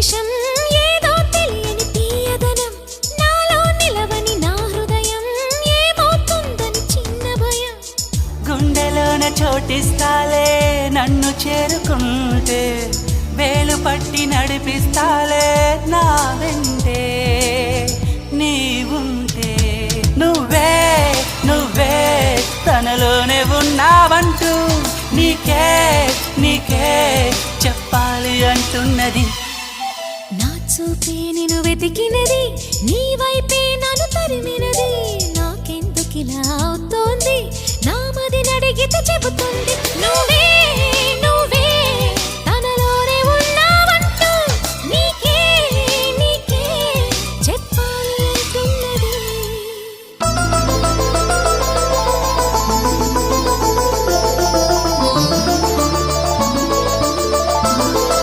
నిమిషం ఏదో తెలియని తీయదనం నాలో నిలవని నా హృదయం ఏమవుతుందని చిన్న భయం గుండెలోన చోటిస్తాలే నన్ను చేరుకుంటే వేలు పట్టి నడిపిస్తాలే నా వెంటే నీవుంటే నువ్వే నువ్వే తనలోనే ఉన్నావంటూ నీకే నీకే చెప్పాలి అంటున్నది నా చూపే నిన్ను వెతికినది నీ వైపే నన్ను తరిమినది నాకెందుకిలా అవుతోంది నా మది నడిగితే చెబుతుంది నువ్వే